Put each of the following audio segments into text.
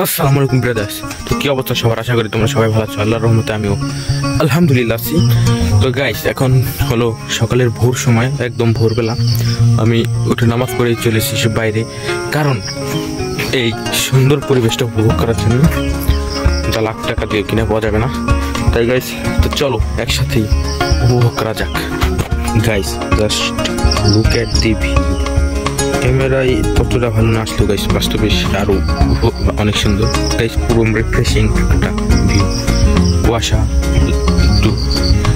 আসসালামু আলাইকুম ব্রাদার্স। তো কি অবস্থা সবার? আশা করি তোমরা সবাই ভালো আছো। আল্লাহর রহমতে আমিও আলহামদুলিল্লাহ আছি। তো গাইস, এখন হলো সকালের ভোর সময়, একদম ভোরবেলা। আমি উঠে নামাজ পড়ে চলে এসেছি বাইরে, কারণ এই সুন্দর পরিবেশটা উপভোগ করার জন্য, যা লাখ টাকা দিয়ে কিনে পাওয়া যাবে না। তাই গাইস, তো চলো একসাথেই উপভোগ করা যাক। Guys, just look at the view. ক্যামেরায় ততটা ভালো না আসলেও গাইস, বাস্তবে আরও অনেক সুন্দর গাইস। পুরো রিফ্রেশিং একটা ভিউ, কুয়াশা,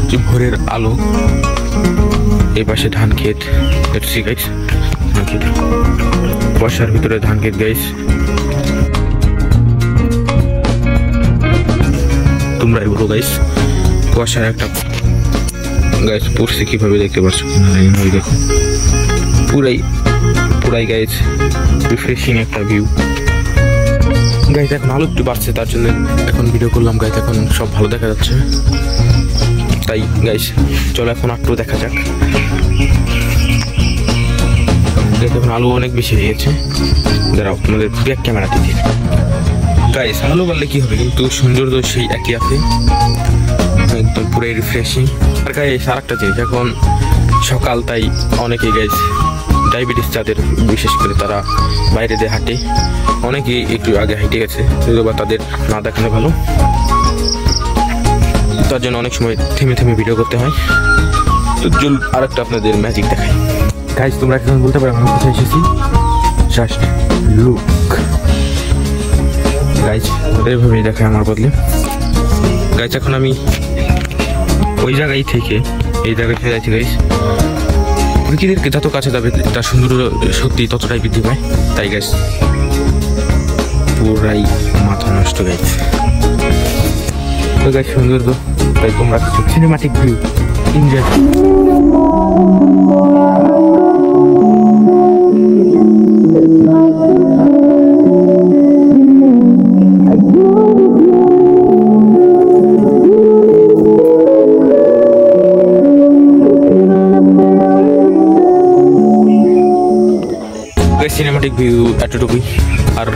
একটু ভোরের আলো। এই পাশে ধান ক্ষেত দেখছি গাইস, ধান ক্ষেত, কুয়াশার ভিতরে ধান ক্ষেত গাইস। তোমরাই বলো গাইস, কুয়াশার একটা গাইস পড়ছে কিভাবে দেখতে পাচ্ছ? দেখো, পুরাই গাইস রিফ্রেশিং একটা ভিউ গাইস। এখন আলো একটু বাড়ছে, তার জন্য এখন ভিডিও করলাম গাইস। এখন সব ভালো দেখা যাচ্ছে, তাই গাইস চলো এখন একটু দেখা যাক। এখন আলো অনেক বেশি হয়ে গেছে, দাঁড়াও তোমাদের ব্যাক ক্যামেরা দিকে। গাইস, আলো বাড়লে কি হবে, কিন্তু সৌন্দর্য সেই একই আছে, একদম পুরাই রিফ্রেশিং। আর গাইস আর একটা জিনিস, এখন সকাল, তাই অনেকেই গাইস ডায়াবেটিস যাদের, বিশেষ করে তারা বাইরে দিয়ে হাঁটে, অনেকেই একটু আগে হেঁটে গেছে, বা তাদের না দেখানো ভালো। তার জন্য অনেক সময় থেমে থেমে ভিডিও করতে হয়। তো চল আর একটা আপনাদের ম্যাজিক দেখাই গাইস। তোমরা এখন বলতে পারো আমি কোথায় এসেছি? জাস্ট লুক গাইস, এইভাবেই দেখায় আমার বদলে গাইস। এখন আমি ওই জায়গায় থেকে এই জায়গায় ফিরে যাচ্ছি গাইস। প্রকৃতির যত কাছে যাবে তার সৌন্দর্য সত্যি ততটাই বৃদ্ধি পায়। তাই গাইস পুরাই মাথা নষ্ট গাইস। তো গাইস সৌন্দর্য, তাই তোমরা কিছু cinematic view enjoy. Cinematic view এতটুকুই, আর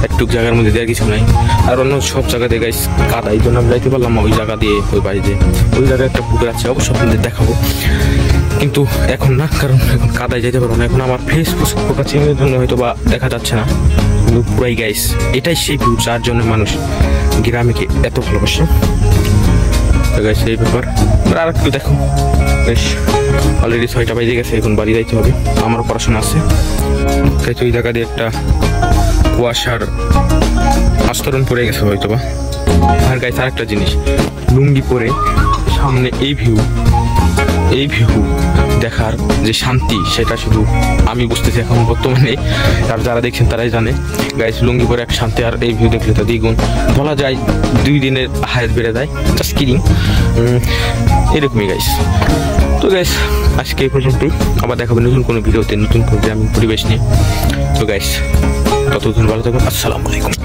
একটু জায়গার মধ্যে দেওয়ার কিছু নাই। আর অন্য সব জায়গাতে গাইস কাদা, এই জন্য আমি যাইতে পারলাম না ওই জায়গা দিয়ে, ওই বাড়িতে ওই জায়গায় একটা পুকুর আছে, অবশ্য আপনাদের দেখাবো, কিন্তু এখন না, কারণ এখন কাদায় যেতে পারবো না। এখন আমার ফেস ফোকা চেঞ্জের জন্য হয়তো বা দেখা যাচ্ছে না, কিন্তু পুরাই গাইস এটাই সেই ভিউ যার জন্য মানুষ গ্রামে এত ভালোবাসে। তো গাইস এই ব্যাপার। আর একটু দেখো বেশ, অলরেডি 6টা বাজে গেছে, এখন বাড়ি যাইতে হবে, আমারও পড়াশোনা আছে। তাই তো ওই জায়গা দিয়ে একটা কুয়াশার আস্তরণ পড়ে গেছে হয়তো বা। আর গাইস আর একটা জিনিস, লুঙ্গি পরে সামনে এই ভিউ দেখার যে শান্তি, সেটা শুধু আমি বুঝতেছি এখন বর্তমানে, আর যারা দেখছেন তারাই জানে গাইস। লুঙ্গি পরে এক শান্তি, আর এই ভিউ দেখলে তো দ্বিগুণ, বলা যায় 2 দিনের হায়াত বেড়ে যায়। জাস্ট কিডিং, এরকমই গাইস। তো গাইস আজকে এই পর্যন্তই, আবার দেখাবো নতুন কোনো ভিডিওতে, নতুন কোনো গ্রামীণ পরিবেশ নিয়ে। তো গাইস ততক্ষণ ভালো থাকুন, আসসালামু আলাইকুম।